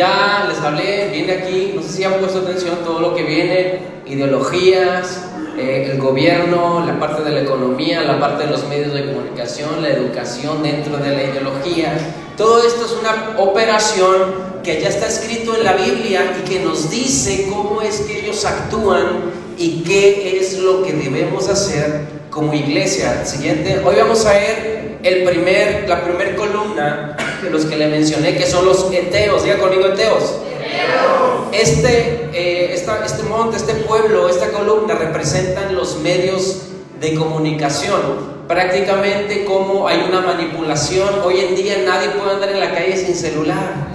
ya les hablé, viene aquí, no sé si han puesto atención todo lo que viene, ideologías, el gobierno, la parte de la economía, la parte de los medios de comunicación, la educación dentro de la ideología. Todo esto es una operación que ya está escrito en la Biblia y que nos dice cómo es que ellos actúan y qué es lo que debemos hacer como iglesia. Siguiente, hoy vamos a ver la primera columna de los que le mencioné, que son los eteos. Diga conmigo, eteos. Este monte, este pueblo, esta columna representan los medios de comunicación. Prácticamente como hay una manipulación. Hoy en día nadie puede andar en la calle sin celular.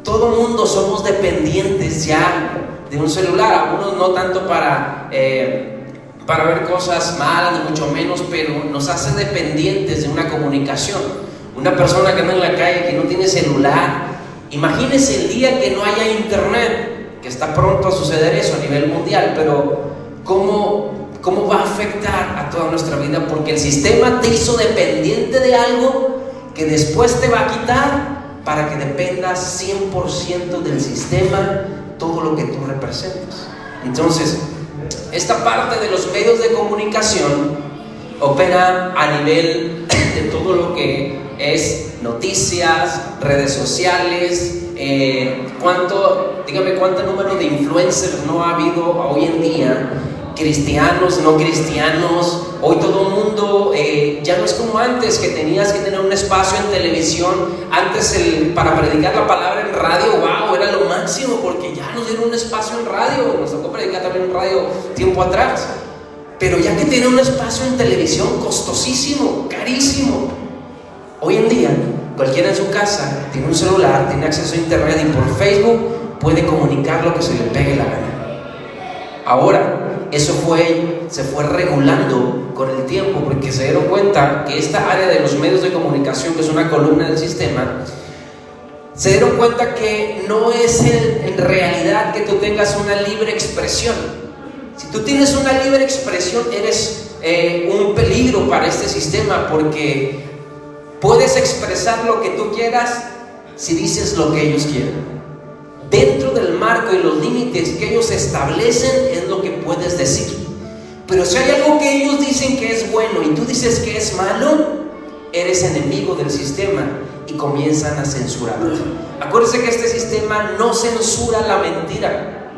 Todo mundo somos dependientes ya de un celular. Algunos no tanto para ver cosas malas, ni mucho menos, pero nos hace dependientes de una comunicación. Una persona que anda en la calle que no tiene celular, imagínese el día que no haya internet, que está pronto a suceder eso a nivel mundial, pero ¿cómo va a afectar a toda nuestra vida? Porque el sistema te hizo dependiente de algo que después te va a quitar para que dependas 100% del sistema, todo lo que tú representas. Entonces, esta parte de los medios de comunicación opera a nivel de todo lo que es noticias, redes sociales. Dígame cuánto número de influencers no ha habido hoy en día, cristianos, no cristianos. Hoy todo el mundo ya no es como antes, que tenías que tener un espacio en televisión. Antes para predicar la palabra en radio, wow, era lo máximo, porque ya nos dieron un espacio en radio. Nos tocó predicar también en radio tiempo atrás, pero ya que tiene un espacio en televisión, costosísimo, carísimo. Hoy en día cualquiera en su casa tiene un celular, tiene acceso a internet y por Facebook puede comunicar lo que se le pegue la gana. Ahora, eso se fue regulando con el tiempo, porque se dieron cuenta que esta área de los medios de comunicación, que es una columna del sistema, se dieron cuenta que no es en realidad que tú tengas una libre expresión. Si tú tienes una libre expresión, eres un peligro para este sistema, porque puedes expresar lo que tú quieras si dices lo que ellos quieren. Dentro del marco y los límites que ellos establecen es lo que puedes decir. Pero si hay algo que ellos dicen que es bueno y tú dices que es malo, eres enemigo del sistema y comienzan a censurarte. Acuérdense que este sistema no censura la mentira.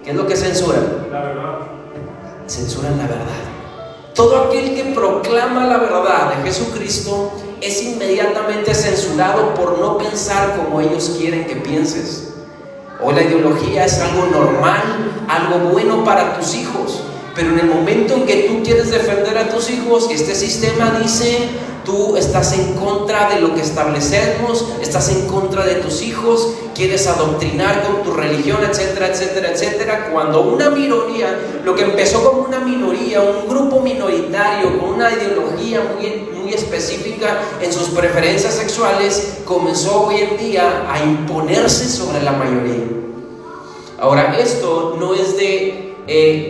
¿Qué es lo que censura? La verdad. Censuran la verdad. Todo aquel que proclama la verdad de Jesucristo es inmediatamente censurado por no pensar como ellos quieren que pienses. Hoy la ideología es algo normal, algo bueno para tus hijos, pero en el momento en que tú quieres defender a tus hijos, este sistema dice: tú estás en contra de lo que establecemos, estás en contra de tus hijos, quieres adoctrinar con tu religión, etcétera, etcétera, etcétera. Cuando una minoría, lo que empezó como una minoría, un grupo minoritario con una ideología muy específica en sus preferencias sexuales, comenzó hoy en día a imponerse sobre la mayoría. Ahora, esto no es de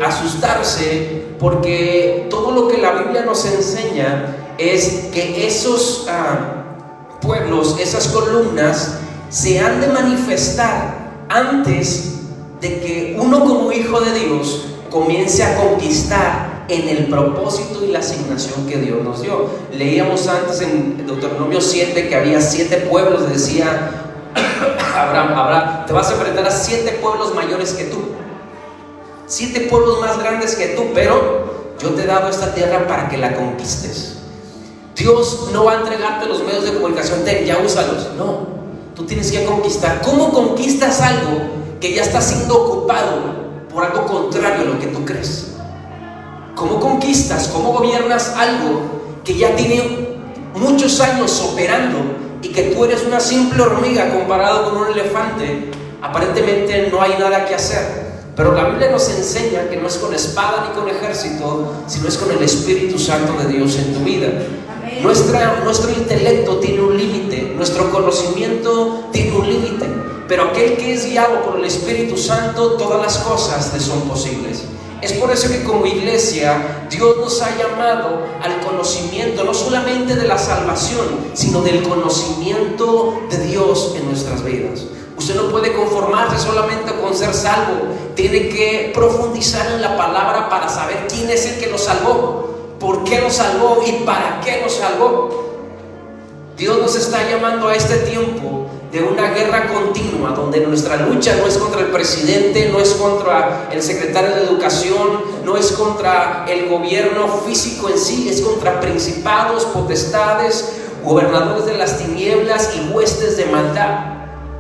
asustarse, porque todo lo que la Biblia nos enseña es que esos pueblos, esas columnas, se han de manifestar antes de que uno como hijo de Dios comience a conquistar en el propósito y la asignación que Dios nos dio. Leíamos antes en Deuteronomio 7 que había 7 pueblos. Decía Abraham, te vas a enfrentar a 7 pueblos mayores que tú, 7 pueblos más grandes que tú, pero yo te he dado esta tierra para que la conquistes. Dios no va a entregarte los medios de comunicación, ya úsalos. No, tú tienes que conquistar. ¿Cómo conquistas algo que ya está siendo ocupado por algo contrario a lo que tú crees? ¿Cómo conquistas, cómo gobiernas algo que ya tiene muchos años operando y que tú eres una simple hormiga comparado con un elefante? Aparentemente no hay nada que hacer. Pero la Biblia nos enseña que no es con espada ni con ejército, sino es con el Espíritu Santo de Dios en tu vida. Nuestro intelecto tiene un límite, nuestro conocimiento tiene un límite, pero aquel que es guiado por el Espíritu Santo, todas las cosas le son posibles. Es por eso que como iglesia Dios nos ha llamado al conocimiento, no solamente de la salvación, sino del conocimiento de Dios en nuestras vidas. Usted no puede conformarse solamente con ser salvo. Tiene que profundizar en la palabra para saber quién es el que lo salvó, por qué lo salvó y para qué lo salvó. Dios nos está llamando a este tiempo de una guerra continua, donde nuestra lucha no es contra el presidente, no es contra el secretario de educación, no es contra el gobierno físico en sí, es contra principados, potestades, gobernadores de las tinieblas y huestes de maldad.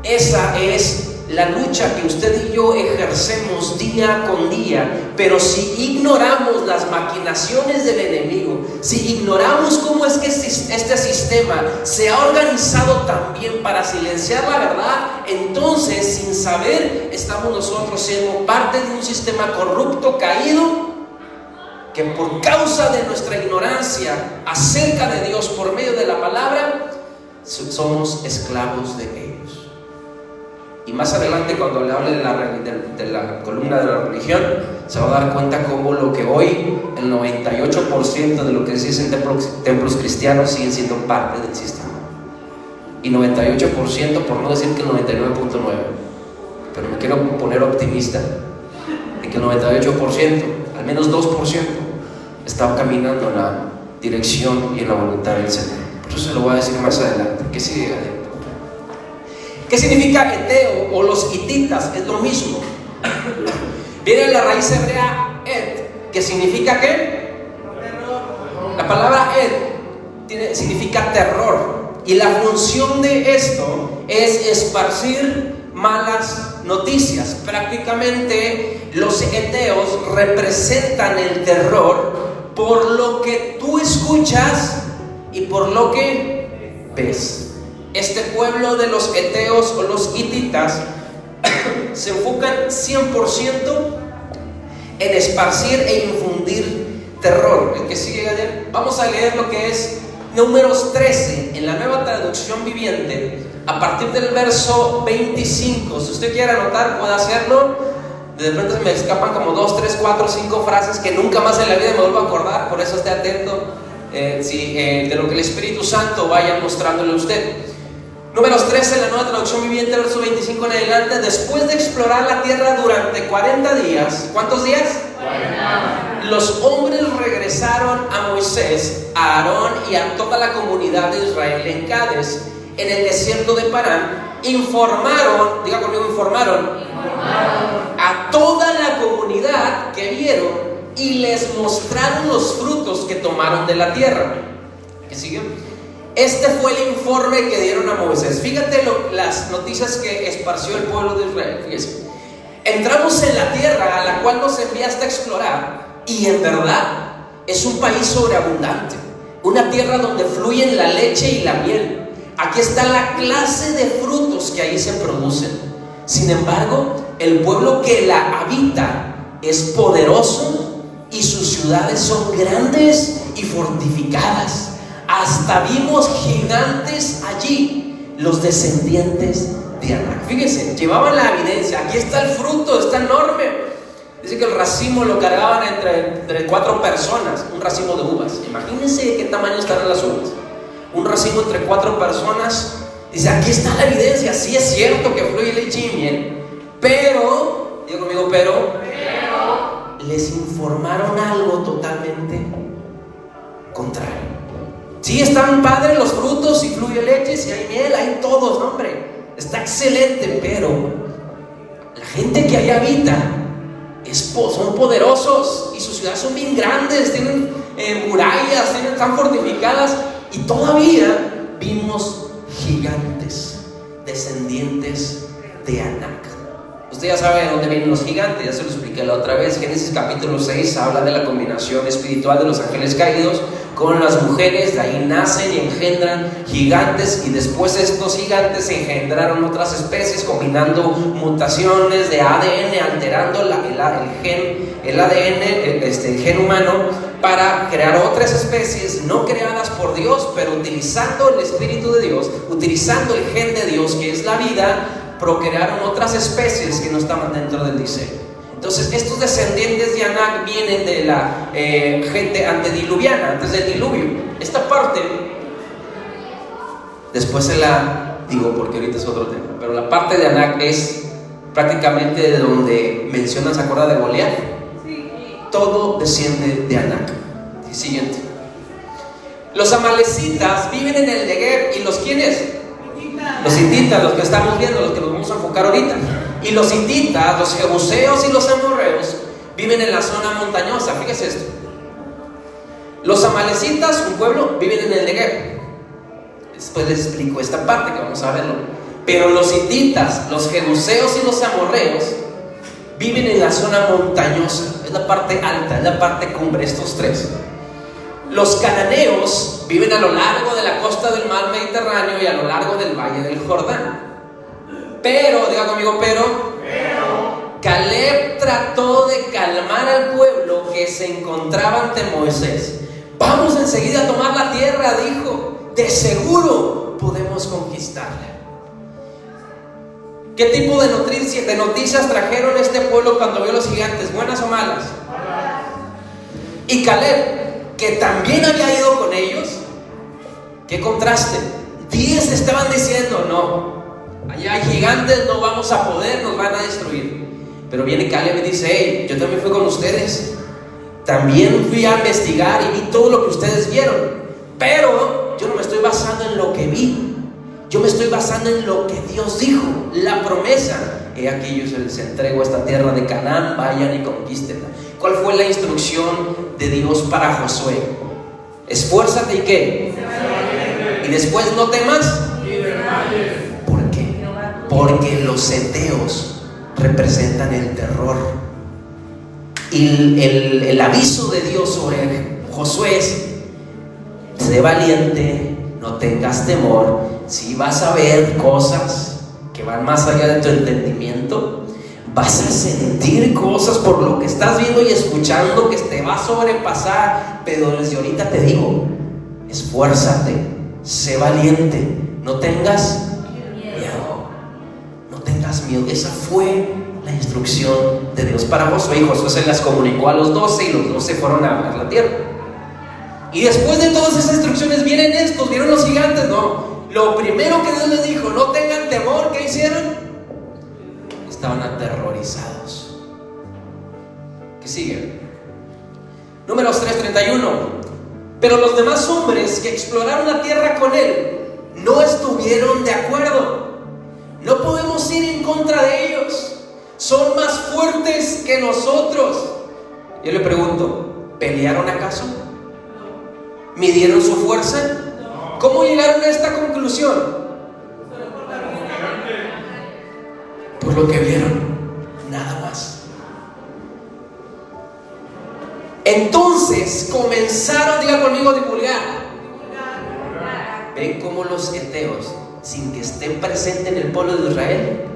Esa es la lucha que usted y yo ejercemos día con día. Pero si ignoramos las maquinaciones del enemigo, si ignoramos cómo es que este sistema se ha organizado también para silenciar la verdad, entonces, sin saber, estamos nosotros siendo parte de un sistema corrupto, caído, que por causa de nuestra ignorancia acerca de Dios por medio de la palabra, somos esclavos de ellos. Y más adelante, cuando le hable de la columna de la religión, se va a dar cuenta cómo lo que hoy el 98% de lo que se dice en templos cristianos siguen siendo parte del sistema. Y 98%, por no decir que el 99.9%, pero me quiero poner optimista de que el 98%, al menos 2%, está caminando en la dirección y en la voluntad del Señor. Por eso se lo voy a decir más adelante. ¿Qué sigue? ¿Qué significa eteo o los hititas? Es lo mismo. Viene la raíz hebrea et, que significa ¿qué? La palabra et significa terror. Y la función de esto es esparcir malas noticias. Prácticamente los eteos representan el terror por lo que tú escuchas y por lo que ves. Este pueblo de los eteos o los hititas se enfocan 100% en esparcir e infundir terror. El que sigue ayer, vamos a leer lo que es Números 13 en la Nueva Traducción Viviente, a partir del verso 25. Si usted quiere anotar, puede hacerlo. De repente me escapan como 2, 3, 4, 5 frases que nunca más en la vida me vuelvo a acordar. Por eso esté atento de lo que el Espíritu Santo vaya mostrándole a usted. Números 13, la Nueva Traducción Viviente, verso 25 en adelante. Después de explorar la tierra durante 40 días, ¿cuántos días? 40. Los hombres regresaron a Moisés, a Aarón y a toda la comunidad de Israel en Cades, en el desierto de Parán. Informaron a toda la comunidad que vieron y les mostraron los frutos que tomaron de la tierra. ¿Qué sigue? Este fue el informe que dieron a Moisés. Fíjate las noticias que esparció el pueblo de Israel. Fíjese. Entramos en la tierra a la cual nos enviaste a explorar, y en verdad es un país sobreabundante, una tierra donde fluyen la leche y la miel. Aquí está la clase de frutos que ahí se producen. Sin embargo, el pueblo que la habita es poderoso y sus ciudades son grandes y fortificadas. Hasta vimos gigantes allí, los descendientes de Anak. Fíjense, llevaban la evidencia. Aquí está el fruto, está enorme. Dice que el racimo lo cargaban entre 4 personas, un racimo de uvas. Imagínense de qué tamaño estarán las uvas. Un racimo entre 4 personas. Dice, aquí está la evidencia. Sí es cierto que fluye leche y miel, pero, digo conmigo, pero les informaron algo totalmente contrario. Sí, están padres los frutos y fluye leche, si hay miel, hay todos, ¿no, hombre? Está excelente, pero la gente que ahí habita son poderosos y sus ciudades son bien grandes, tienen murallas, están fortificadas, y todavía vimos gigantes, descendientes de Anak. Usted ya sabe de dónde vienen los gigantes, ya se lo expliqué la otra vez. Génesis capítulo 6 habla de la combinación espiritual de los ángeles caídos con las mujeres. De ahí nacen y engendran gigantes, y después estos gigantes engendraron otras especies, combinando mutaciones de ADN, alterando el ADN, el gen humano, para crear otras especies no creadas por Dios, pero utilizando el Espíritu de Dios, utilizando el gen de Dios, que es la vida. Procrearon otras especies que no estaban dentro del diseño. Entonces, estos descendientes de Anak vienen de la gente antediluviana, antes del diluvio. Esta parte, después se la digo porque ahorita es otro tema, pero la parte de Anac es prácticamente de donde mencionan, ¿se acuerda de Goliat? Sí. Todo desciende de Anac. Siguiente. Los amalecitas viven en el Negev. ¿Y los quiénes? Los hititas, los que estamos viendo, los que nos vamos a enfocar ahorita. Y los hititas, los jebuseos y los amorreos viven en la zona montañosa. Fíjese esto. Los amalecitas, un pueblo, viven en el Negev. Después les explico esta parte que vamos a verlo. Pero los hititas, los jebuseos y los amorreos viven en la zona montañosa. Es la parte alta, es la parte cumbre, estos tres. Los cananeos viven a lo largo de la costa del mar Mediterráneo y a lo largo del valle del Jordán. Pero, diga conmigo, pero Caleb trató de calmar al pueblo que se encontraba ante Moisés. Vamos enseguida a tomar la tierra, dijo. De seguro podemos conquistarla. ¿Qué tipo de noticias trajeron este pueblo cuando vio los gigantes? ¿Buenas o malas? Y Caleb, que también había ido con ellos, ¿qué contraste? 10 estaban diciendo, no, allá hay gigantes, no vamos a poder, nos van a destruir. Pero viene Caleb y dice, hey, yo también fui con ustedes, también fui a investigar y vi todo lo que ustedes vieron, pero yo no me estoy basando en lo que vi, yo me estoy basando en lo que Dios dijo, la promesa. He aquí yo les entrego esta tierra de Canaán, vayan y conquístenla. ¿Cuál fue la instrucción de Dios para Josué? Esfuérzate y ¿qué? Y después no temas. ¿Por qué? Porque los heteos representan el terror. Y el aviso de Dios sobre Josué es: sé valiente, no tengas temor. Si vas a ver cosas que van más allá de tu entendimiento, vas a sentir cosas por lo que estás viendo y escuchando que te va a sobrepasar. Pero desde ahorita te digo, esfuérzate, sé valiente, no tengas miedo, no tengas miedo. Esa fue la instrucción de Dios para Josué, y Josué se las comunicó a los 12 y los 12 fueron a ver la tierra. Y después de todas esas instrucciones vienen estos, vieron los gigantes, no. Lo primero que Dios les dijo, no tengan temor. ¿Qué hicieron? Estaban aterrorizados. ¿Qué sigue? Números 3:31. Pero los demás hombres que exploraron la tierra con él no estuvieron de acuerdo. No podemos ir en contra de ellos, son más fuertes que nosotros. Yo le pregunto, ¿pelearon acaso? ¿Midieron su fuerza? ¿Cómo llegaron a esta conclusión? Por lo que vieron, nada más. Entonces comenzaron, diga conmigo, a divulgar. Ven cómo los heteos, sin que estén presentes en el pueblo de Israel,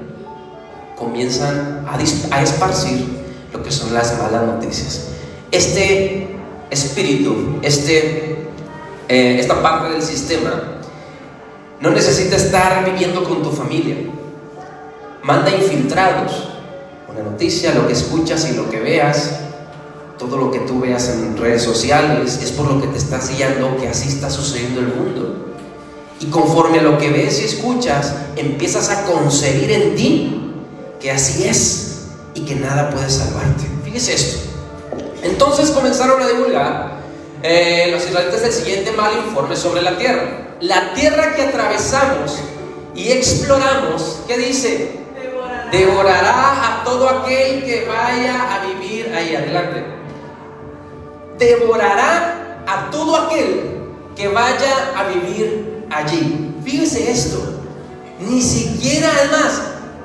comienzan a esparcir lo que son las malas noticias. Este espíritu, esta parte del sistema no necesita estar viviendo con tu familia. Manda infiltrados. Una noticia, lo que escuchas y lo que veas, todo lo que tú veas en redes sociales, es por lo que te estás guiando que así está sucediendo el mundo. Y conforme a lo que ves y escuchas, empiezas a concebir en ti que así es y que nada puede salvarte. Fíjese esto. Entonces comenzaron a divulgar los israelitas el siguiente mal informe sobre la tierra. La tierra que atravesamos y exploramos, ¿qué dice? Devorará a todo aquel que vaya a vivir ahí. Adelante. Devorará a todo aquel que vaya a vivir allí. Fíjese esto. Ni siquiera, además,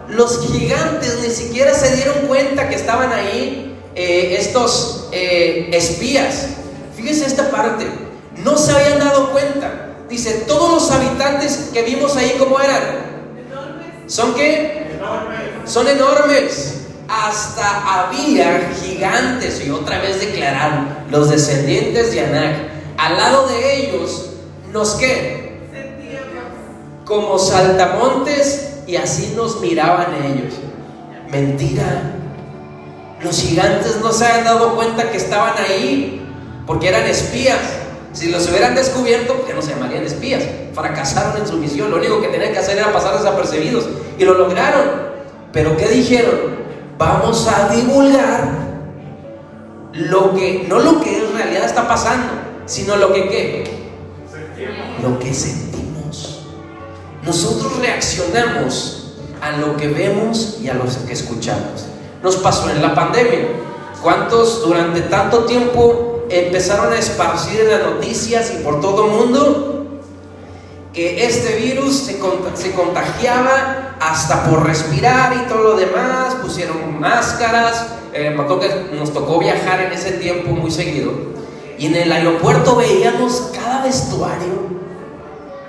los gigantes ni siquiera se dieron cuenta que estaban ahí estos espías. Fíjese esta parte. No se habían dado cuenta. Dice, todos los habitantes que vimos ahí, ¿cómo eran? ¿Son qué? Son enormes. Hasta había gigantes. Y otra vez declararon, los descendientes de Anac, al lado de ellos, ¿nos qué? Como saltamontes, y así nos miraban ellos. Mentira. Los gigantes no se habían dado cuenta que estaban ahí, porque eran espías. Si los hubieran descubierto, pues ya no se llamarían espías. Fracasaron en su misión. Lo único que tenían que hacer era pasar desapercibidos. Y lo lograron. ¿Pero qué dijeron? Vamos a divulgar no lo que en realidad está pasando, sino lo que ¿qué? Lo que sentimos. Nosotros reaccionamos a lo que vemos y a lo que escuchamos. Nos pasó en la pandemia. ¿Cuántos durante tanto tiempo empezaron a esparcir en las noticias y por todo el mundo que este virus se contagiaba hasta por respirar y todo lo demás? Pusieron máscaras. Me acuerdo que nos tocó viajar en ese tiempo muy seguido, y en el aeropuerto veíamos cada vestuario,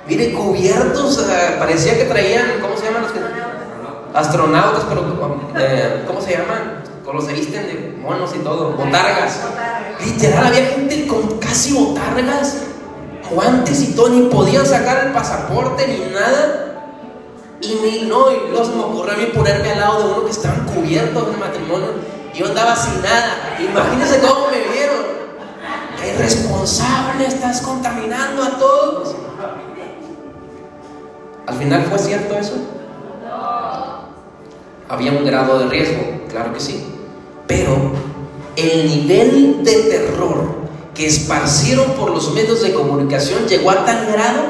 mire, cubiertos, parecía que traían, ¿cómo se llaman los que? Astronautas, pero ¿cómo se llaman? Con los se visten de monos y todo, botargas. Literal, había gente con casi botargas, guantes y todo, ni podían sacar el pasaporte ni nada. Y luego se me ocurrió a mí ponerme al lado de uno que estaban cubiertos en el matrimonio. Yo andaba sin nada. Imagínense cómo me vieron. ¡Qué irresponsable! Estás contaminando a todos. ¿Al final fue cierto eso? Había un grado de riesgo, claro que sí. Pero el nivel de terror que esparcieron por los medios de comunicación llegó a tal grado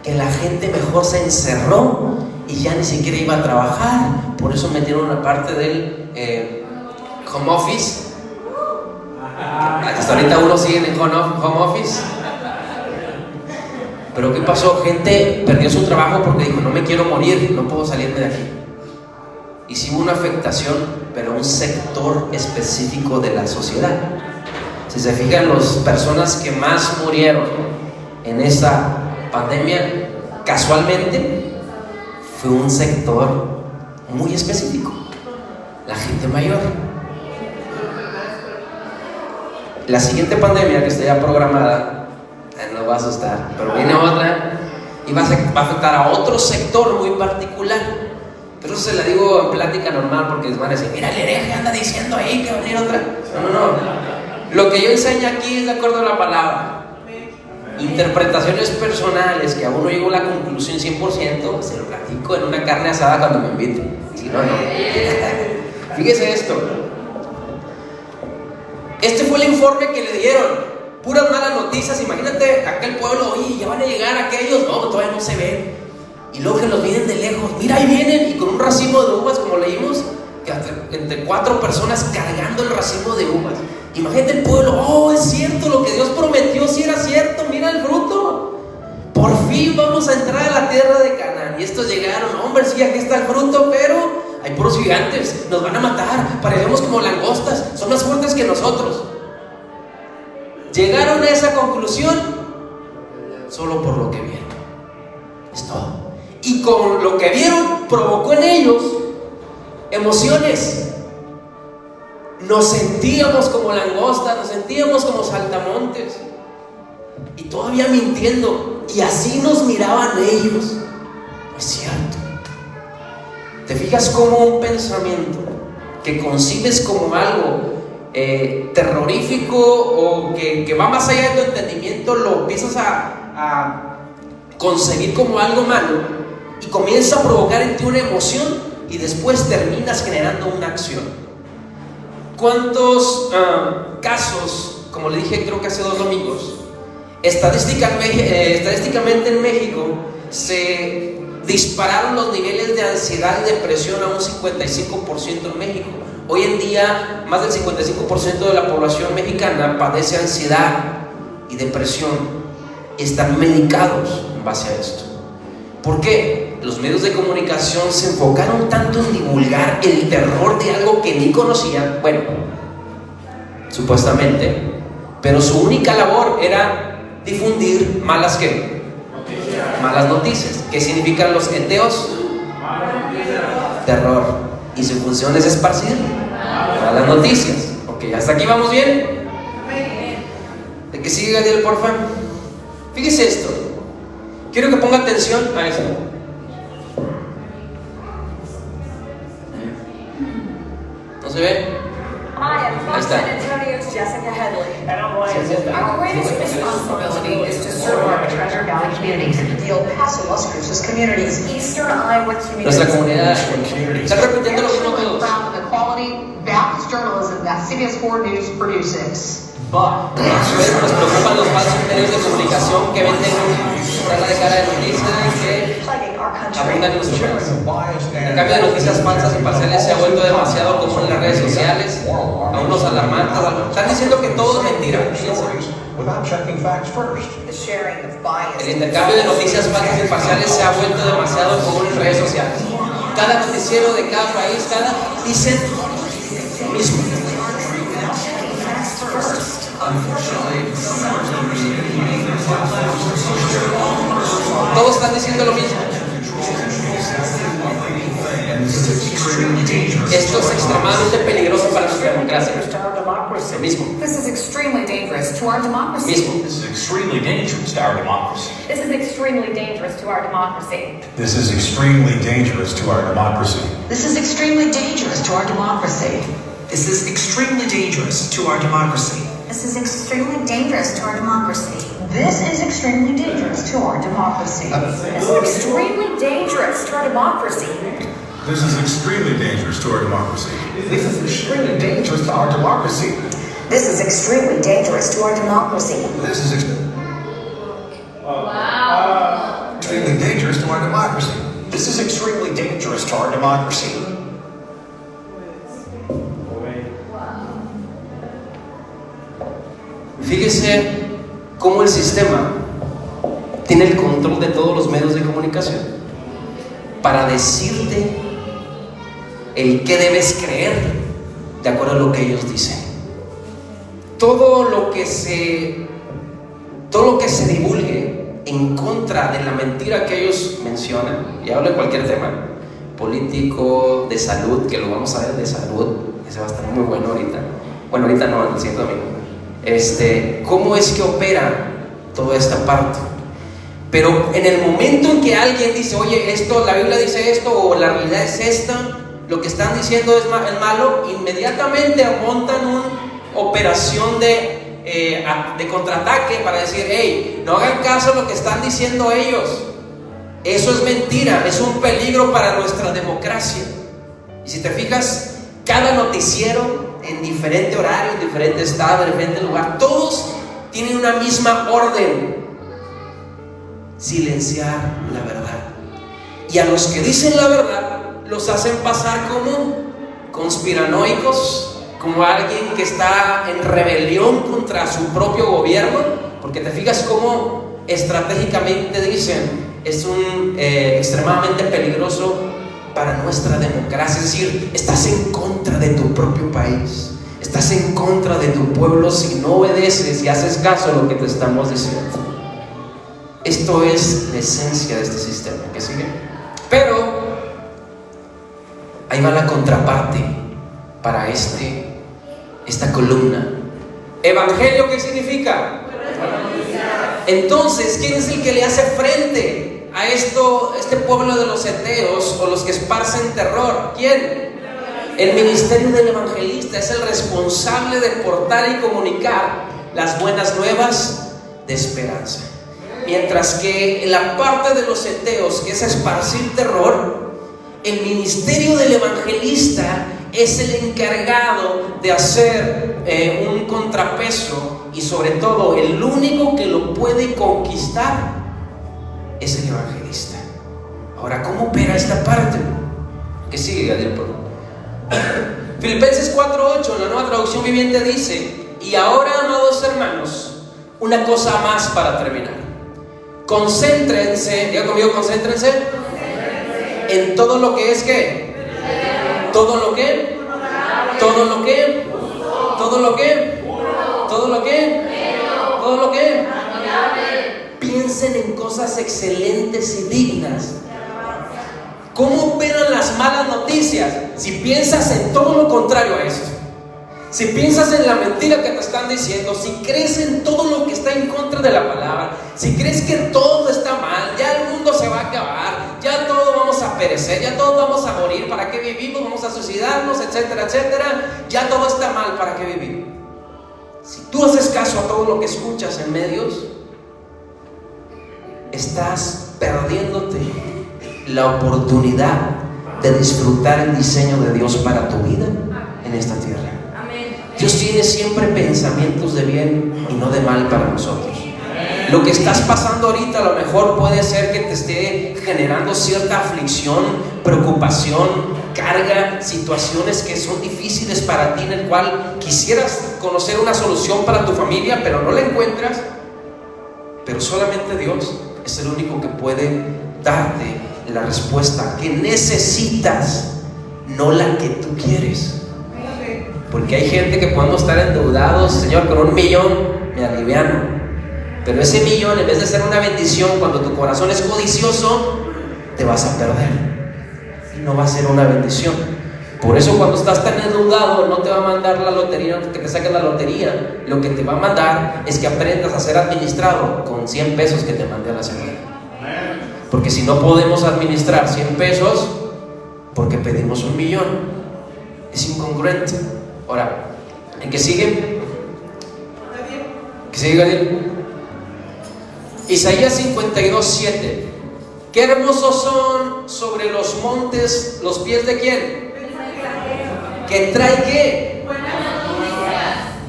que la gente mejor se encerró y ya ni siquiera iba a trabajar. Por eso metieron una parte del home office. Hasta ahorita uno sigue en home office. Pero ¿qué pasó? Gente perdió su trabajo porque dijo: no me quiero morir, no puedo salirme de aquí. Y sí hubo una afectación, pero a un sector específico de la sociedad. Si se fijan, las personas que más murieron en esa pandemia, casualmente, fue un sector muy específico: la gente mayor. La siguiente pandemia que está ya programada, no va a asustar, pero viene otra y va a afectar a otro sector muy particular. Pero eso se la digo en plática normal, porque les van a decir: mira, el hereje anda diciendo ahí que va a venir otra. No. Lo que yo enseño aquí es de acuerdo a la palabra. Interpretaciones personales que aún no llego a la conclusión 100%, se lo platico en una carne asada cuando me inviten. Si no. Fíjese esto. Este fue el informe que le dieron. Puras malas noticias. Imagínate aquel pueblo: oye, ya van a llegar aquellos. No, todavía no se ven. Y luego que los vienen de lejos. Mira, ahí vienen, y con un racimo de uvas, como leímos, que entre 4 personas cargando el racimo de uvas. Imagínate el pueblo: oh, es cierto, lo que Dios prometió, sí era cierto, mira el fruto. Por fin vamos a entrar a la tierra de Canaán. Y estos llegaron: hombre, sí, aquí está el fruto, pero hay puros gigantes, nos van a matar, parecemos como langostas, son más fuertes que nosotros. Llegaron a esa conclusión solo por lo que vieron. Es todo. Y con lo que vieron provocó en ellos emociones. Nos sentíamos como langostas, nos sentíamos como saltamontes, y todavía mintiendo, y así nos miraban ellos. No es cierto. ¿Te fijas cómo un pensamiento que concibes como algo terrorífico o que va más allá de tu entendimiento, lo empiezas a concebir como algo malo y comienza a provocar en ti una emoción, y después terminas generando una acción? ¿Cuántos casos, como le dije creo que hace 2 domingos, estadísticamente en México se dispararon los niveles de ansiedad y depresión a un 55% en México? Hoy en día más del 55% de la población mexicana padece ansiedad y depresión y están medicados en base a esto. ¿Por qué? Los medios de comunicación se enfocaron tanto en divulgar el terror de algo que ni conocían, bueno, supuestamente, pero su única labor era difundir malas ¿qué? Malas noticias. ¿Qué significan los eteos? Terror. Y su función es esparcir malas noticias. Ok, hasta aquí vamos bien. ¿De qué sigue, Gadiel, porfa? Fíjese esto. Quiero que ponga atención a esto. ¿No se ve? Ahí está. Jessica Headley. Our greatest responsibility is to serve our Treasure Valley communities, the El Paso, Las Cruces communities, Eastern Iowa communities. Nuestra comunidad. Están repitiendo lo mismo todos. Proud of the quality Baptist journalism that CBS 4 News produces. Nos preocupan los falsos medios de comunicación que venden una de cara de noticias que abundan en nuestro país. El cambio de noticias falsas y parciales se ha vuelto demasiado común en las redes sociales, a unos alarmantes. Están diciendo que todo es mentira. El intercambio de noticias falsas y parciales se ha vuelto demasiado común en redes sociales. Cada noticiero de cada país, dicen lo mismo. Todos están diciendo lo mismo. Esto es extremadamente peligroso para nuestra democracia. Lo mismo. This is extremely dangerous to our democracy. Mismo. This is extremely dangerous to our democracy. This is extremely dangerous to our democracy. This is extremely dangerous to our democracy. This is extremely dangerous to our democracy. This is extremely dangerous to our democracy. This is extremely dangerous to our democracy. This is extremely dangerous to our democracy. This is extremely dangerous to our democracy. This is extremely dangerous to our democracy. This is extremely dangerous to our democracy. This is extremely dangerous to our democracy. This is extremely dangerous to our democracy. This is extremely dangerous to our democracy. Fíjese cómo el sistema tiene el control de todos los medios de comunicación para decirte el qué debes creer de acuerdo a lo que ellos dicen. Todo lo que se divulgue en contra de la mentira que ellos mencionan, y hablo de cualquier tema político, de salud, que lo vamos a ver de salud, ese va a estar muy bueno ahorita. Bueno, ahorita no, el siguiente domingo. Cómo es que opera toda esta parte. Pero en el momento en que alguien dice, oye, esto, la Biblia dice esto, o la realidad es esta, lo que están diciendo es malo, inmediatamente montan una operación de contraataque para decir, hey, no hagan caso a lo que están diciendo ellos. Eso es mentira, es un peligro para nuestra democracia. Y si te fijas, cada noticiero en diferente horario, en diferente estado, en diferente lugar, todos tienen una misma orden: silenciar la verdad. Y a los que dicen la verdad los hacen pasar como conspiranoicos, como alguien que está en rebelión contra su propio gobierno, porque te fijas cómo estratégicamente dicen es extremadamente peligroso para nuestra democracia. Es decir, estás en contra de tu propio país, estás en contra de tu pueblo si no obedeces y haces caso a lo que te estamos diciendo. Esto es la esencia de este sistema. ¿Qué sigue? Pero ahí va la contraparte para esta columna. ¿Evangelio qué significa? Entonces, ¿quién es el que le hace frente a este pueblo de los ateos o los que esparcen terror? ¿Quién? El ministerio del evangelista es el responsable de portar y comunicar las buenas nuevas de esperanza. Mientras que en la parte de los ateos, que es esparcir terror, el ministerio del evangelista es el encargado de hacer un contrapeso, y sobre todo el único que lo puede conquistar es el evangelista. Ahora, ¿cómo opera esta parte? ¿Qué sigue, Gadiel? Filipenses 4:8, en la Nueva Traducción Viviente dice: y ahora, amados hermanos, una cosa más para terminar. Concéntrense, diga conmigo, concéntrense en todo lo que es ¿qué? Todo lo que, todo lo que, todo lo que, todo lo que, todo lo que. Piensen en cosas excelentes y dignas. ¿Cómo operan las malas noticias? Si piensas en todo lo contrario a eso, si piensas en la mentira que te están diciendo, si crees en todo lo que está en contra de la palabra, si crees que todo está mal, ya el mundo se va a acabar, ya todos vamos a perecer, ya todos vamos a morir, ¿para qué vivimos? Vamos a suicidarnos, etcétera, etcétera. Ya todo está mal, ¿para qué vivir? Si tú haces caso a todo lo que escuchas en medios, estás perdiéndote la oportunidad de disfrutar el diseño de Dios para tu vida en esta tierra. Dios tiene siempre pensamientos de bien y no de mal para nosotros. Lo que estás pasando ahorita a lo mejor puede ser que te esté generando cierta aflicción, preocupación, carga, situaciones que son difíciles para ti, en el cual quisieras conocer una solución para tu familia, pero no la encuentras. Pero solamente Dios es el único que puede darte la respuesta que necesitas, no la que tú quieres. Porque hay gente que cuando están endeudados, Señor, con 1 millón me aliviano. Pero ese millón, en vez de ser una bendición, cuando tu corazón es codicioso, te vas a perder y no va a ser una bendición. Por eso cuando estás tan endeudado, no te va a mandar la lotería, no que te saques la lotería. Lo que te va a mandar es que aprendas a ser administrado con 100 pesos que te mandé a la semana. Porque si no podemos administrar 100 pesos, porque pedimos 1 millón, es incongruente. Ahora, ¿en qué sigue? ¿Qué sigue, Gadiel? Isaías 52:7. Qué hermosos son sobre los montes los pies de quién. Que trae ¿qué?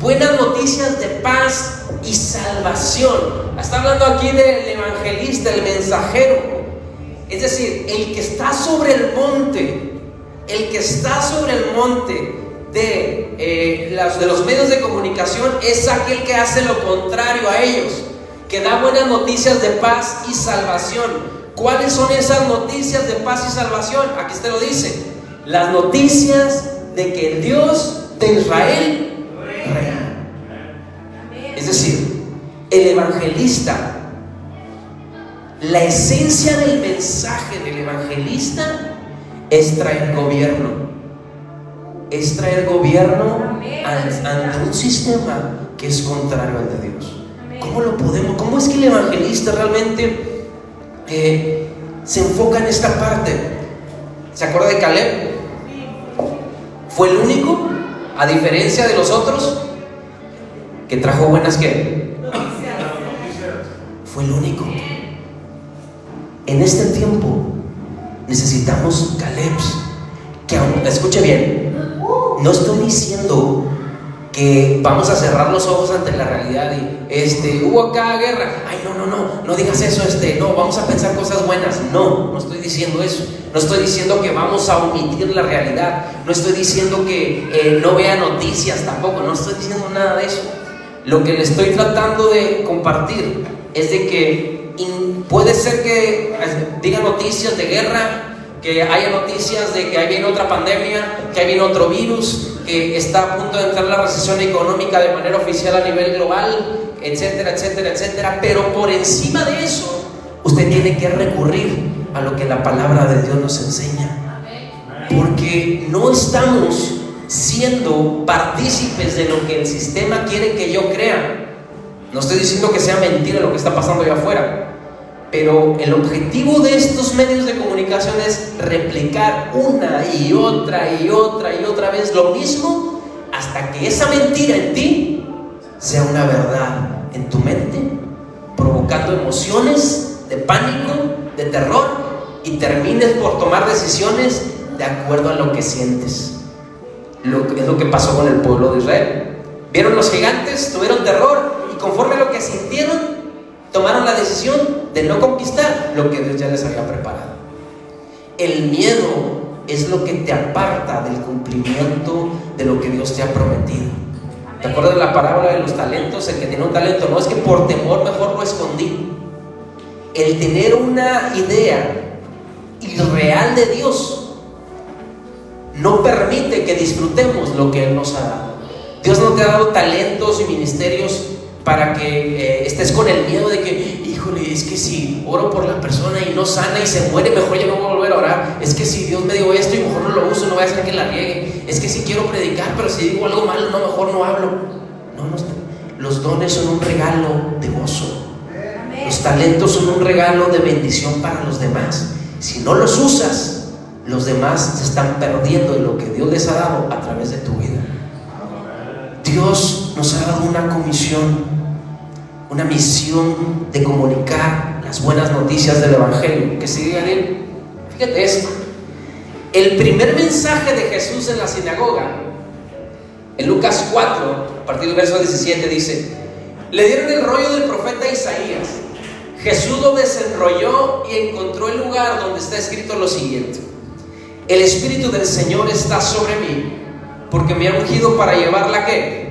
Buenas noticias de paz y salvación. Está hablando aquí del evangelista, el mensajero. Es decir, el que está sobre el monte, de los medios de comunicación es aquel que hace lo contrario a ellos, que da buenas noticias de paz y salvación. ¿Cuáles son esas noticias de paz y salvación? Aquí te lo dice: las noticias de que el Dios de Israel reina. Es decir, el evangelista, la esencia del mensaje del evangelista es traer gobierno. Es traer gobierno ante un sistema que es contrario al de Dios. ¿Cómo es que el evangelista realmente se enfoca en esta parte? ¿Se acuerda de Caleb? Fue el único, a diferencia de los otros, que trajo buenas ¿qué? Fue el único. En este tiempo necesitamos Calebs que, escuche bien, no estoy diciendo que vamos a cerrar los ojos ante la realidad y hubo acá guerra, ay no digas eso, no, vamos a pensar cosas buenas. No estoy diciendo eso. No estoy diciendo que vamos a omitir la realidad. No estoy diciendo que no vea noticias tampoco. No estoy diciendo nada de eso. Lo que le estoy tratando de compartir es de que puede ser que diga noticias de guerra, que haya noticias de que ahí viene otra pandemia, que ahí viene otro virus, que está a punto de entrar la recesión económica de manera oficial a nivel global, etcétera, etcétera, etcétera. Pero por encima de eso, usted tiene que recurrir a lo que la palabra de Dios nos enseña, porque no estamos siendo partícipes de lo que el sistema quiere que yo crea. No estoy diciendo que sea mentira lo que está pasando allá afuera, pero el objetivo de estos medios de comunicación es replicar una y otra y otra y otra vez lo mismo, hasta que esa mentira en ti sea una verdad en tu mente, provocando emociones de pánico, de terror, y termines por tomar decisiones de acuerdo a lo que sientes. Es lo que pasó con el pueblo de Israel. Vieron los gigantes, tuvieron terror, y conforme a lo que sintieron, tomaron la decisión de no conquistar lo que Dios ya les había preparado. El miedo es lo que te aparta del cumplimiento de lo que Dios te ha prometido. ¿Te acuerdas de la parábola de los talentos? El que tiene un talento, no es que por temor mejor lo escondí. El tener una idea irreal de Dios no permite que disfrutemos lo que Él nos ha dado. Dios no te ha dado talentos y ministerios para que estés con el miedo de que, híjole, es que si oro por la persona y no sana y se muere, mejor ya no voy a volver a orar. Es que si Dios me dio esto y mejor no lo uso, no voy a hacer que la riegue. Es que si quiero predicar, pero si digo algo malo, no, mejor no hablo. Los dones son un regalo de gozo. Los talentos son un regalo de bendición para los demás. Si no los usas, los demás se están perdiendo de lo que Dios les ha dado a través de tu vida. Dios nos ha dado una comisión, una misión de comunicar las buenas noticias del Evangelio. Que sigan él. Fíjate esto. El primer mensaje de Jesús en la sinagoga, en Lucas 4, a partir del verso 17, dice: le dieron el rollo del profeta Isaías. Jesús lo desenrolló y encontró el lugar donde está escrito lo siguiente: el Espíritu del Señor está sobre mí, porque me ha ungido para llevarla ¿qué?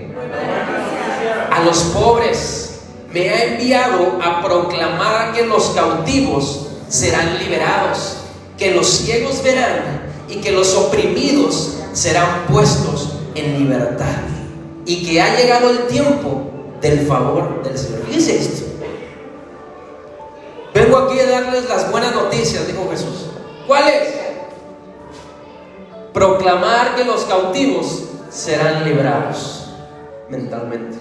A los pobres. Me ha enviado a proclamar que los cautivos serán liberados, que los ciegos verán y que los oprimidos serán puestos en libertad, y que ha llegado el tiempo del favor del Señor. Fíjense esto. Vengo aquí a darles las buenas noticias, dijo Jesús. ¿Cuáles? Proclamar que los cautivos serán liberados mentalmente,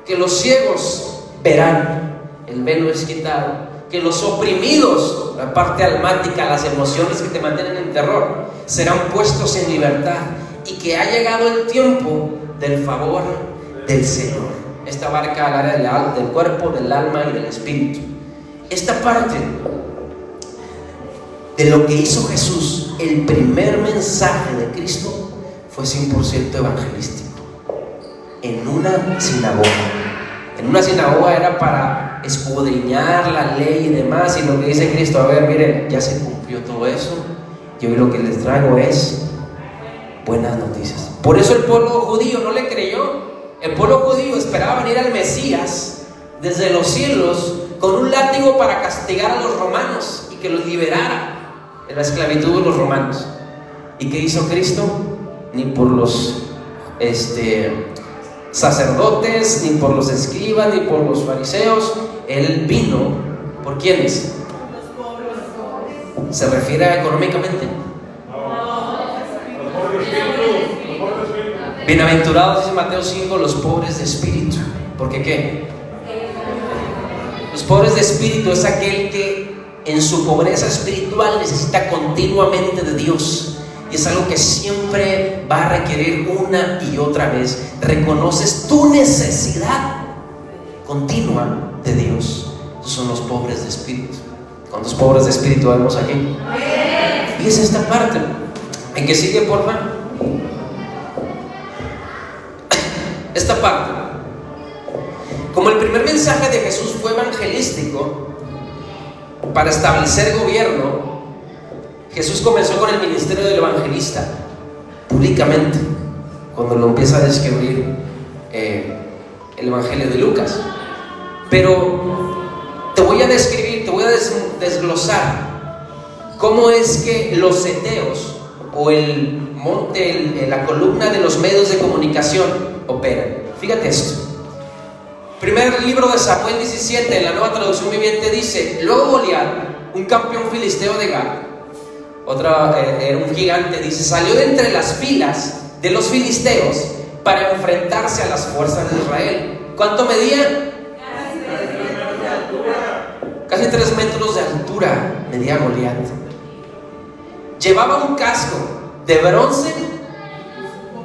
que los ciegos verán, el velo es quitado, que los oprimidos, la parte almática, las emociones que te mantienen en terror, serán puestos en libertad, y que ha llegado el tiempo del favor del Señor. Esta abarca el área del cuerpo, del alma y del espíritu. Esta parte de lo que hizo Jesús, el primer mensaje de Cristo, fue 100% evangelístico. En una sinagoga. En una sinagoga era para escudriñar la ley y demás, y lo que dice Cristo: a ver, miren, ya se cumplió todo eso, y hoy lo que les traigo es buenas noticias. Por eso el pueblo judío no le creyó. El pueblo judío esperaba venir al Mesías desde los cielos con un látigo para castigar a los romanos y que los liberara de la esclavitud de los romanos. ¿Y qué hizo Cristo? Ni por los sacerdotes, ni por los escribas, ni por los fariseos. Él vino ¿por quiénes? ¿Se refiere económicamente? Bienaventurados, dice Mateo 5, los pobres de espíritu. ¿Por qué qué? Los pobres de espíritu es aquel que en su pobreza espiritual necesita continuamente de Dios, y es algo que siempre va a requerir una y otra vez. Reconoces tu necesidad continua de Dios. Esos son los pobres de espíritu. ¿Cuántos pobres de espíritu vemos aquí? Fíjese esta parte. ¿En qué sigue, por favor? Esta parte. Como el primer mensaje de Jesús fue evangelístico, para establecer gobierno, Jesús comenzó con el ministerio del evangelista públicamente, cuando lo empieza a describir el evangelio de Lucas. Pero te voy a describir, te voy a desglosar cómo es que los seteos, o el monte, la columna de los medios de comunicación, operan. Fíjate esto. Primer libro de Samuel 17, en la Nueva Traducción Viviente, dice: luego Goliat, un campeón filisteo de Gat, era un gigante, dice, salió de entre las filas de los filisteos para enfrentarse a las fuerzas de Israel. ¿Cuánto medía? Casi 3 metros de altura medía Goliat. Llevaba un casco de bronce.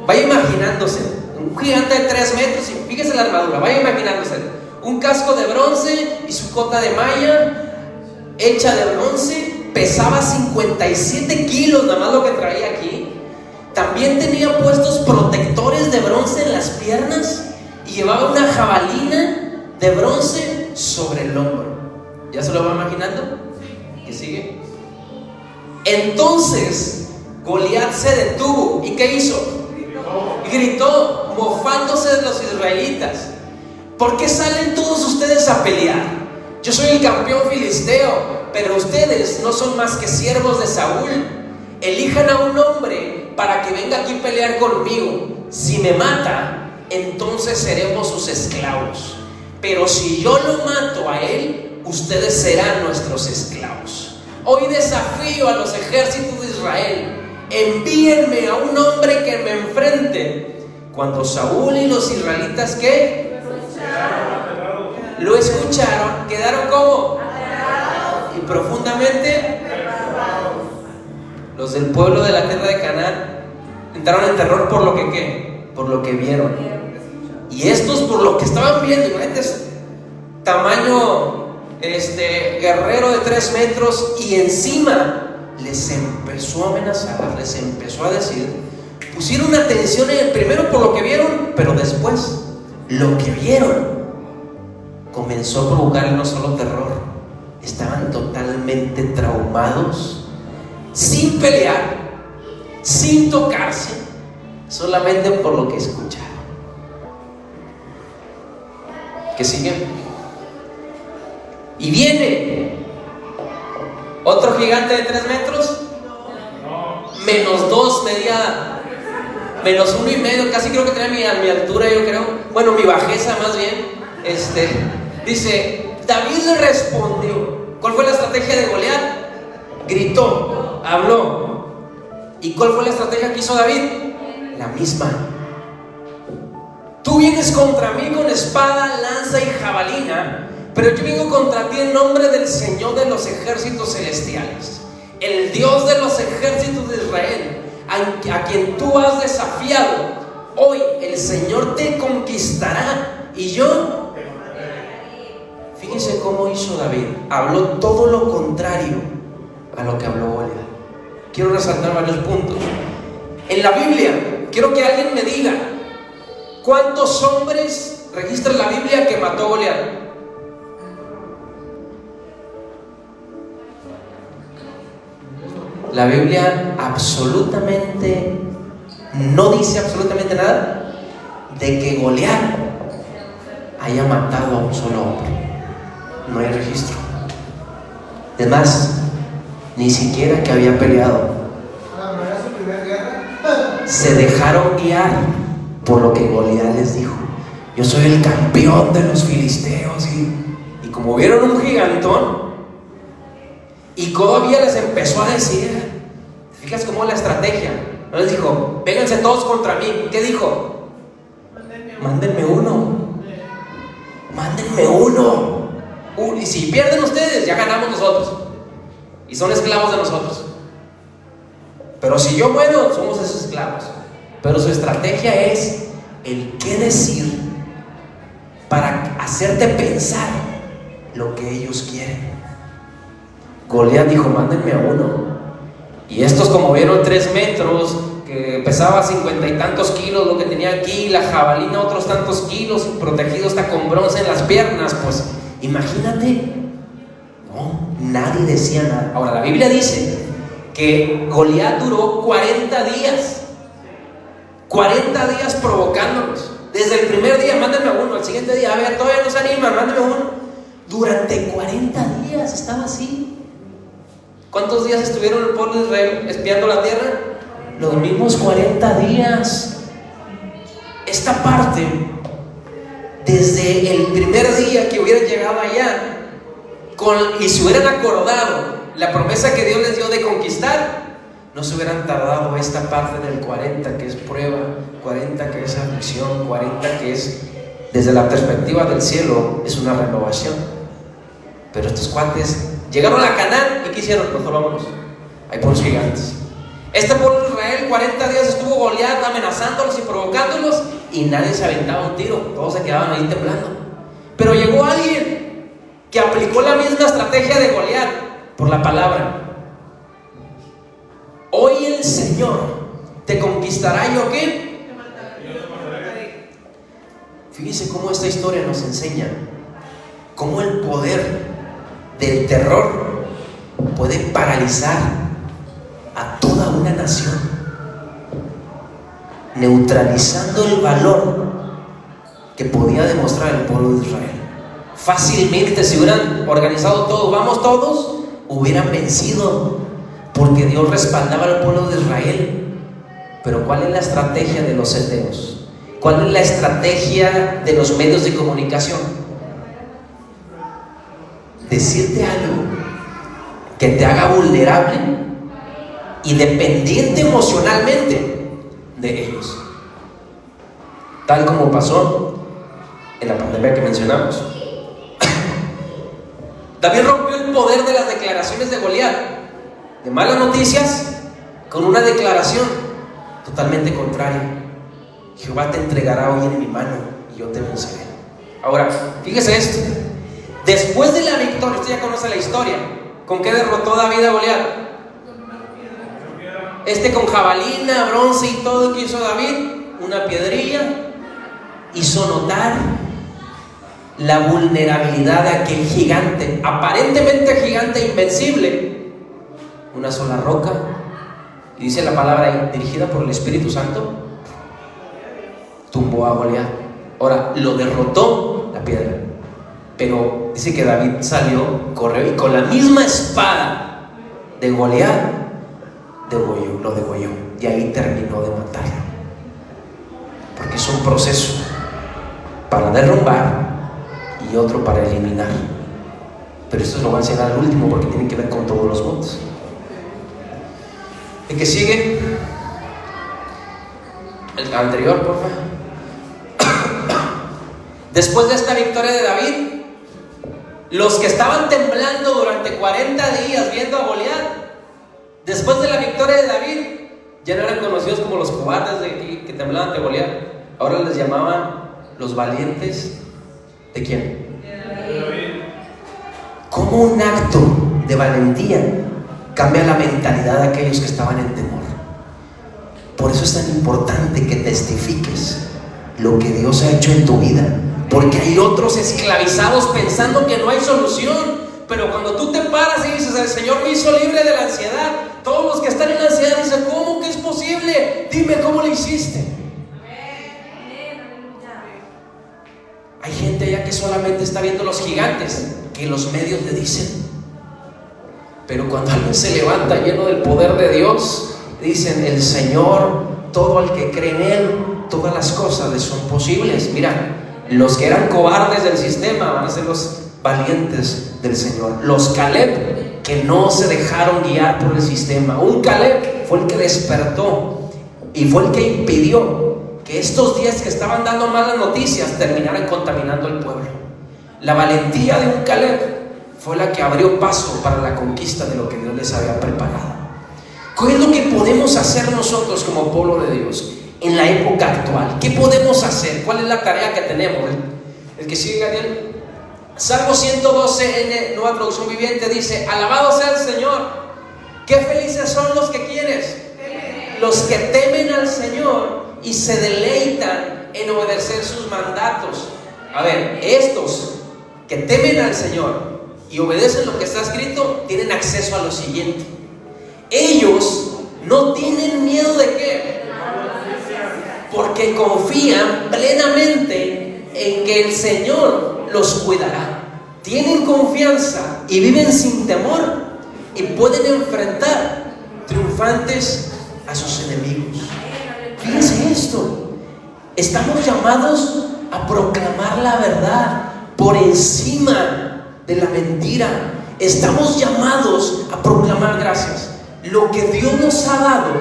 Vaya imaginándose, un gigante de 3 metros, y fíjese la armadura, vaya imaginándose, un casco de bronce y su cota de malla hecha de bronce, pesaba 57 kilos, nada más lo que traía aquí. También tenía puestos protectores de bronce en las piernas, y llevaba una jabalina de bronce sobre el hombro. ¿Ya se lo va imaginando? ¿Qué sigue? Entonces Goliat se detuvo, ¿y qué hizo? Gritó, mofándose de los israelitas: ¿por qué salen todos ustedes a pelear? Yo soy el campeón filisteo, pero ustedes no son más que siervos de Saúl. Elijan a un hombre para que venga aquí a pelear conmigo. Si me mata, entonces seremos sus esclavos, pero si yo lo mato a él, ustedes serán nuestros esclavos. Hoy desafío a los ejércitos de Israel: envíenme a un hombre que me enfrente. Cuando Saúl y los israelitas, ¿qué? Lo escucharon, quedaron como y profundamente. Los del pueblo de la tierra de Canaán entraron en terror por lo que ¿qué? Por lo que vieron Y estos, por lo que estaban viendo, imagínate, tamaño guerrero de 3 metros, y encima les empezó a amenazar, les empezó a decir, pusieron atención primero por lo que vieron, pero después lo que vieron comenzó a provocarle no solo terror, estaban totalmente traumados, sin pelear, sin tocarse, solamente por lo que escucharon. ¿Qué sigue? Y viene otro gigante de 3 metros, -2 medía, -1.5, casi creo que tenía mi altura, yo creo, bueno, mi bajeza más bien. Dice, David le respondió. ¿Cuál fue la estrategia de Goliat? Gritó, habló. ¿Y cuál fue la estrategia que hizo David? La misma. Tú vienes contra mí con espada, lanza y jabalina, pero yo vengo contra ti en nombre del Señor de los ejércitos celestiales, el Dios de los ejércitos de Israel, a quien tú has desafiado. Hoy el Señor te conquistará y yo... Fíjense cómo hizo David. Habló todo lo contrario a lo que habló Goliat. Quiero resaltar varios puntos. En la Biblia, quiero que alguien me diga ¿cuántos hombres registra la Biblia que mató Goliat? La Biblia absolutamente no dice absolutamente nada de que Goliat haya matado a un solo hombre. No hay registro. Además, ni siquiera que había peleado. Se dejaron guiar por lo que Goliat les dijo. Yo soy el campeón de los filisteos. Y como vieron un gigantón, y todavía les empezó a decir, fíjate cómo la estrategia. No les dijo, vénganse todos contra mí. ¿Qué dijo? Mándenme uno. Mándenme uno. Y si pierden ustedes, ya ganamos nosotros. Y son esclavos de nosotros. Pero si yo muero, somos esos esclavos. Pero su estrategia es el qué decir para hacerte pensar lo que ellos quieren. Goliat dijo, mándenme a uno. Y estos, como vieron 3 metros, que pesaba 50 y tantos kilos, lo que tenía aquí, la jabalina otros tantos kilos, protegido hasta con bronce en las piernas, pues imagínate. No, nadie decía nada. Ahora, la Biblia dice que Goliat duró 40 días. 40 días provocándolos. Desde el primer día, mándenme a uno. Al siguiente día, a ver, todavía no se animan, mándenme a uno. Durante 40 días estaba así. ¿Cuántos días estuvieron el pueblo de Israel espiando la tierra? Los mismos 40 días. Esta parte, desde el primer día que hubieran llegado allá y se hubieran acordado la promesa que Dios les dio de conquistar, no se hubieran tardado esta parte del 40 que es prueba, 40 que es aflicción, 40 que es, desde la perspectiva del cielo, es una renovación. Pero estos cuates llegaron a Canaán y ¿qué hicieron? Mejor vámonos, hay puros gigantes. Este pueblo de Israel 40 días estuvo Goliat amenazándolos y provocándolos y nadie se aventaba un tiro, todos se quedaban ahí temblando. Pero llegó alguien que aplicó la misma estrategia de Goliat por la palabra. Hoy el Señor te conquistará. ¿Y yo qué? Fíjense cómo esta historia nos enseña cómo el poder del terror puede paralizar a toda una nación, neutralizando el valor que podía demostrar el pueblo de Israel. Fácilmente, si hubieran organizado todo, vamos todos, hubieran vencido, porque Dios respaldaba al pueblo de Israel. Pero ¿cuál es la estrategia de los heteos? ¿Cuál es la estrategia de los medios de comunicación? Decirte algo que te haga vulnerable y dependiente emocionalmente de ellos, tal como pasó en la pandemia que mencionamos. David rompió el poder de las declaraciones de Goliat, de malas noticias, con una declaración totalmente contraria. Jehová te entregará hoy en mi mano y yo te venceré. Ahora, fíjese esto. Después de la victoria, usted ya conoce la historia. ¿Con qué derrotó David a Goliat? Con jabalina, bronce y todo lo que hizo David, una piedrilla, hizo notar la vulnerabilidad de aquel gigante, aparentemente gigante invencible. Una sola roca, y dice la palabra ahí, dirigida por el Espíritu Santo, tumbó a Goliat. Ahora, lo derrotó la piedra, pero dice que David salió, corrió y con la misma espada de Goliat lo degolló, y ahí terminó de matarlo. Porque es un proceso para derrumbar y otro para eliminar. Pero esto lo va a enseñar al último porque tiene que ver con todos los montes. El que sigue, el anterior, por favor. Después de esta victoria de David, los que estaban temblando durante 40 días viendo a Goliat, después de la victoria de David, ya no eran conocidos como los cobardes que temblaban de Goliat. Ahora les llamaban los valientes. ¿De quién? De David. ¿Cómo un acto de valentía cambia la mentalidad de aquellos que estaban en temor? Por eso es tan importante que testifiques lo que Dios ha hecho en tu vida, porque hay otros esclavizados pensando que no hay solución. Pero cuando tú te paras y dices, el Señor me hizo libre de la ansiedad, todos los que están en la ansiedad dicen, ¿cómo que es posible? Dime cómo lo hiciste. Hay gente ya que solamente está viendo los gigantes que los medios le dicen. Pero cuando alguien se levanta lleno del poder de Dios, dicen, el Señor, todo el que cree en Él, todas las cosas le son posibles. Mira, los que eran cobardes del sistema van a ser los valientes del Señor. Los Caleb, que no se dejaron guiar por el sistema. Un Caleb fue el que despertó y fue el que impidió que estos días que estaban dando malas noticias terminaran contaminando el pueblo. La valentía de un Caleb fue la que abrió paso para la conquista de lo que Dios les había preparado. ¿Qué es lo que podemos hacer nosotros como pueblo de Dios en la época actual? ¿Qué podemos hacer? ¿Cuál es la tarea que tenemos? El que sigue, Daniel. Salmo 112 en Nueva Traducción Viviente dice, alabado sea el Señor. Qué felices son los que ¿quiénes? Los que temen al Señor y se deleitan en obedecer sus mandatos. A ver, estos que temen al Señor y obedecen lo que está escrito, tienen acceso a lo siguiente. Ellos no tienen miedo de qué, porque confían plenamente en que el Señor los cuidará. Tienen confianza y viven sin temor y pueden enfrentar triunfantes a sus enemigos. Fíjense esto, estamos llamados a proclamar la verdad por encima de la mentira. Estamos llamados a proclamar, gracias, lo que Dios nos ha dado,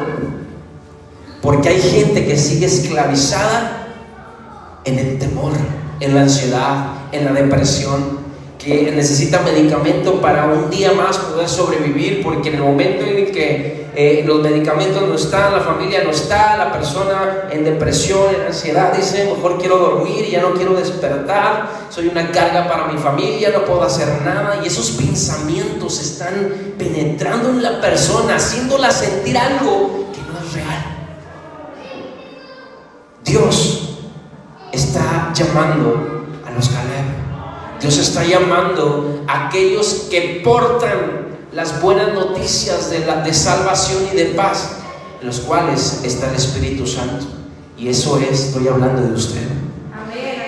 porque hay gente que sigue esclavizada en el temor, en la ansiedad, en la depresión, que necesita medicamento para un día más poder sobrevivir, porque en el momento en que los medicamentos no están, la familia no está, la persona en depresión, en ansiedad, dice, mejor quiero dormir, ya no quiero despertar, soy una carga para mi familia, no puedo hacer nada. Y esos pensamientos están penetrando en la persona, haciéndola sentir algo que no es real. Dios está llamando a los Caleb. Dios está llamando a aquellos que portan las buenas noticias de salvación y de paz, en los cuales está el Espíritu Santo. Y eso estoy hablando de usted.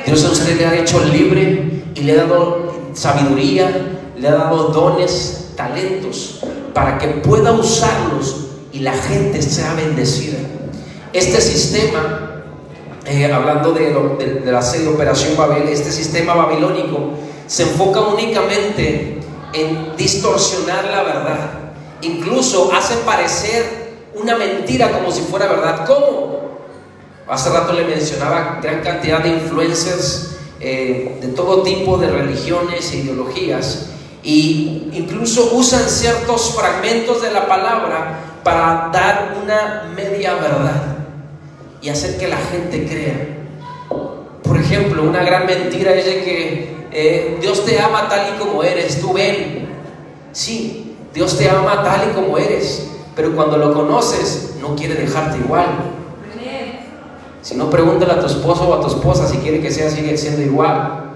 Dios a usted le ha hecho libre y le ha dado sabiduría, le ha dado dones, talentos, para que pueda usarlos y la gente sea bendecida. Este sistema, hablando de la serie Operación Babel, este sistema babilónico se enfoca únicamente en distorsionar la verdad. Incluso hace parecer una mentira como si fuera verdad. ¿Cómo? Hace rato le mencionaba gran cantidad de influencers de todo tipo de religiones e ideologías, y incluso usan ciertos fragmentos de la palabra para dar una media verdad y hacer que la gente crea. Por ejemplo, una gran mentira es de que Dios te ama tal y como eres, tú ven. Sí, Dios te ama tal y como eres, pero cuando lo conoces no quiere dejarte igual. Si no, pregúntale a tu esposo o a tu esposa si quiere que sea, sigue siendo igual.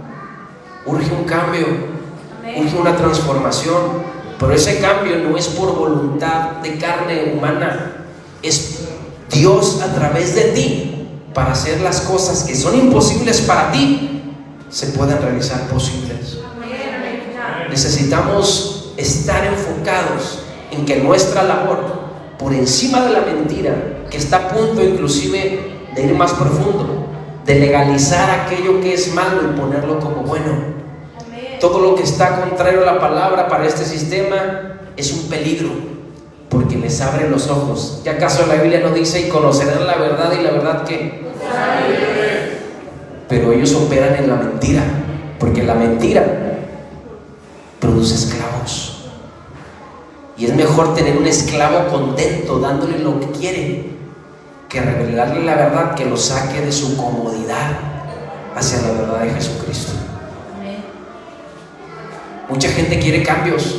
Urge un cambio, urge una transformación, pero ese cambio no es por voluntad de carne humana, es Dios a través de ti para hacer las cosas que son imposibles para ti, se pueden realizar posibles. Necesitamos estar enfocados en que nuestra labor, por encima de la mentira, que está a punto inclusive de ir más profundo, de legalizar aquello que es malo y ponerlo como bueno. Todo lo que está contrario a la palabra para este sistema es un peligro, porque les abre los ojos. ¿Y acaso la Biblia no dice y conocerán la verdad y la verdad qué? Pero ellos operan en la mentira, porque la mentira produce esclavos. Y es mejor tener un esclavo contento dándole lo que quiere, que revelarle la verdad que lo saque de su comodidad hacia la verdad de Jesucristo. Mucha gente quiere cambios,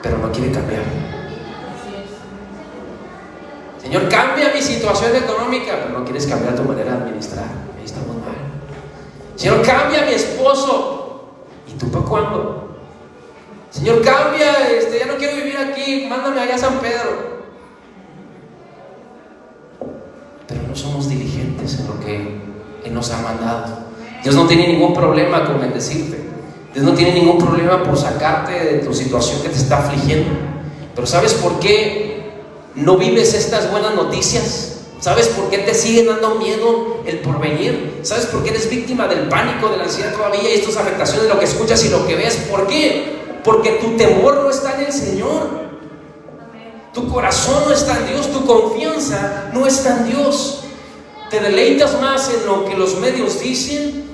pero no quiere cambiar. Señor, cambia mi situación económica, pero no quieres cambiar tu manera de administrar. Ahí estamos mal. Señor, cambia mi esposo. ¿Y tú para cuándo? Señor, cambia, ya no quiero vivir aquí, mándame allá a San Pedro. Pero no somos diligentes en lo que Él nos ha mandado. Dios no tiene ningún problema con bendecirte. Dios no tiene ningún problema por sacarte de tu situación que te está afligiendo. Pero ¿sabes por qué no vives estas buenas noticias? ¿Sabes por qué te sigue dando miedo el porvenir? ¿Sabes por qué eres víctima del pánico, de la ansiedad todavía y estas afectaciones de lo que escuchas y lo que ves? ¿Por qué? Porque tu temor no está en el Señor. Tu corazón no está en Dios, tu confianza no está en Dios. Te deleitas más en lo que los medios dicen,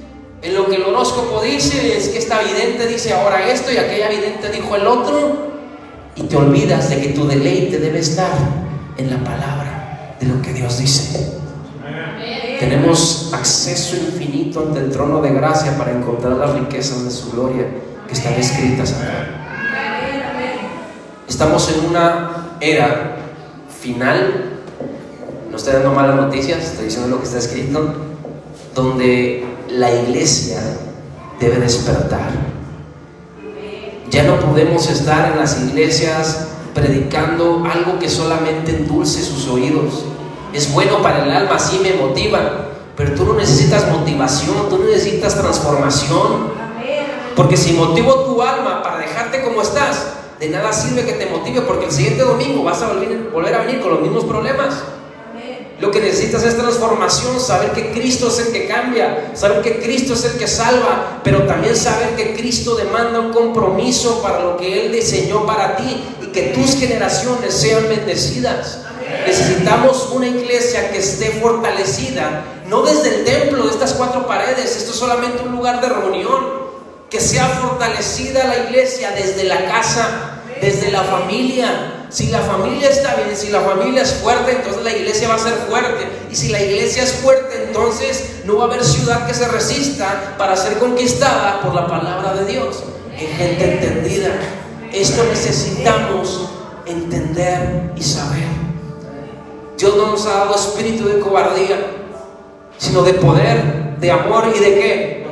en lo que el horóscopo dice. Es que esta vidente dice ahora esto y aquella vidente dijo el otro, y te olvidas de que tu deleite debe estar en la palabra de lo que Dios dice. Tenemos acceso infinito ante el trono de gracia para encontrar las riquezas de su gloria que están escritas acá. Estamos en una era final, no estoy dando malas noticias, estoy diciendo lo que está escrito, donde la iglesia debe despertar. Ya no podemos estar en las iglesias predicando algo que solamente endulce sus oídos. Es bueno para el alma, sí me motiva, pero tú no necesitas motivación, tú necesitas transformación. Porque si motivo tu alma para dejarte como estás, de nada sirve que te motive, porque el siguiente domingo vas a volver a venir con los mismos problemas. Lo que necesitas es transformación, saber que Cristo es el que cambia, saber que Cristo es el que salva, pero también saber que Cristo demanda un compromiso para lo que Él diseñó para ti y que tus generaciones sean bendecidas. Necesitamos una iglesia que esté fortalecida, no desde el templo de estas 4 paredes, esto es solamente un lugar de reunión. Que sea fortalecida la iglesia desde la casa, desde la familia. Si la familia está bien, si la familia es fuerte, entonces la iglesia va a ser fuerte. Y si la iglesia es fuerte, entonces no va a haber ciudad que se resista para ser conquistada por la palabra de Dios. En gente entendida. Esto necesitamos entender y saber. Dios no nos ha dado espíritu de cobardía, sino de poder, de amor y de ¿qué?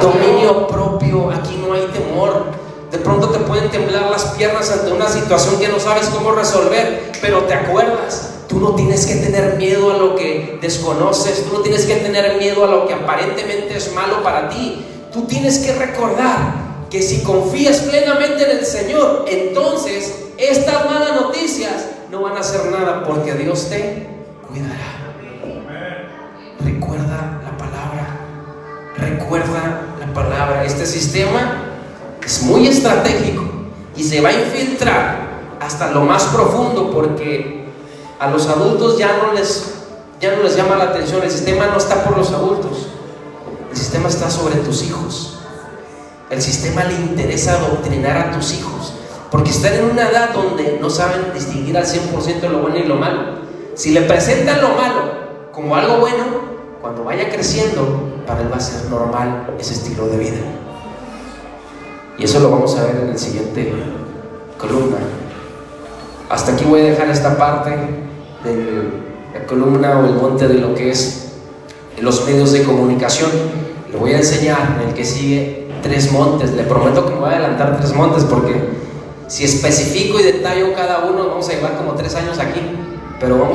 Dominio propio. Aquí no hay temor. De pronto te pueden temblar las piernas ante una situación que no sabes cómo resolver, pero te acuerdas, tú no tienes que tener miedo a lo que desconoces, tú no tienes que tener miedo a lo que aparentemente es malo para ti. Tú tienes que recordar que si confías plenamente en el Señor, entonces estas malas noticias no van a hacer nada, porque Dios te cuidará. Recuerda la palabra. Recuerda la palabra. Este sistema es muy estratégico y se va a infiltrar hasta lo más profundo, porque a los adultos ya no les llama la atención. El sistema no está por los adultos, el sistema está sobre tus hijos. El sistema le interesa adoctrinar a tus hijos, porque están en una edad donde no saben distinguir al 100% lo bueno y lo malo. Si le presentan lo malo como algo bueno, cuando vaya creciendo, para él va a ser normal ese estilo de vida. Y eso lo vamos a ver en la siguiente columna. Hasta aquí voy a dejar esta parte de la columna o el monte de lo que es los medios de comunicación. Le voy a enseñar en el que sigue 3 montes. Le prometo que me voy a adelantar 3 montes, porque si especifico y detallo cada uno, vamos a llevar como 3 años aquí. Pero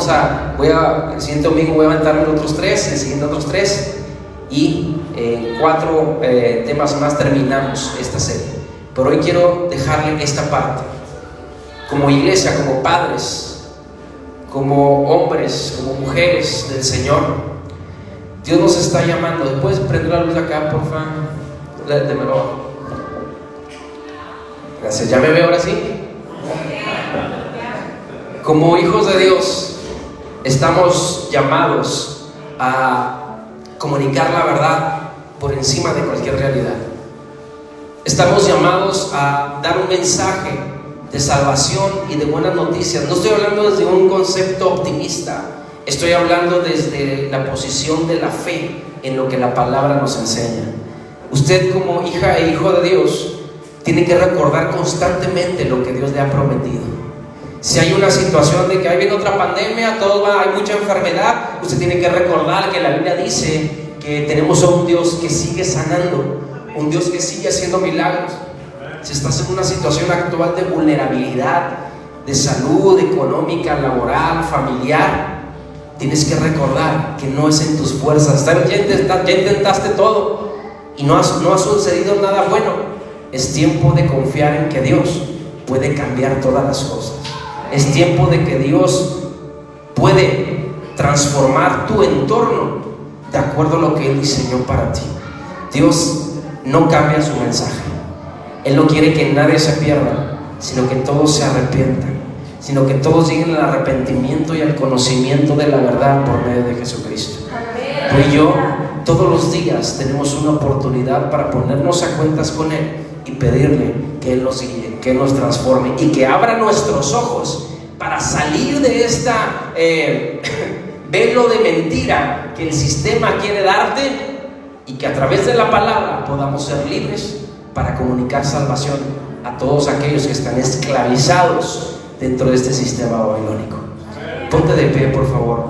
el siguiente domingo voy a aventarme otros 3, el siguiente otros 3, y en 4 temas más terminamos esta serie. Pero hoy quiero dejarle esta parte. Como iglesia, como padres, como hombres, como mujeres del Señor, Dios nos está llamando. ¿Puedes prender la luz acá, por favor? Démelo. Gracias. ¿Ya me veo ahora sí? Como hijos de Dios, estamos llamados a comunicar la verdad por encima de cualquier realidad. Estamos llamados a dar un mensaje de salvación y de buenas noticias. No estoy hablando desde un concepto optimista, estoy hablando desde la posición de la fe en lo que la palabra nos enseña. Usted, como hija e hijo de Dios, tiene que recordar constantemente lo que Dios le ha prometido. Si hay una situación de que ahí viene otra pandemia, hay mucha enfermedad, usted tiene que recordar que la Biblia dice que tenemos a un Dios que sigue sanando, un Dios que sigue haciendo milagros. Si estás en una situación actual de vulnerabilidad, de salud económica, laboral, familiar, tienes que recordar que no es en tus fuerzas. Ya intentaste todo y no ha sucedido nada bueno. Es tiempo de confiar en que Dios puede cambiar todas las cosas. Es tiempo de que Dios puede transformar tu entorno de acuerdo a lo que Él diseñó para ti. Dios no cambia su mensaje. Él no quiere que nadie se pierda, sino que todos se arrepientan, sino que todos lleguen al arrepentimiento y al conocimiento de la verdad por medio de Jesucristo. Tú y yo todos los días tenemos una oportunidad para ponernos a cuentas con Él y pedirle que Él nos guíe, que Él nos transforme y que abra nuestros ojos para salir de esta velo de mentira que el sistema quiere darte, y que a través de la palabra podamos ser libres para comunicar salvación a todos aquellos que están esclavizados dentro de este sistema babilónico. Ponte de pie, por favor.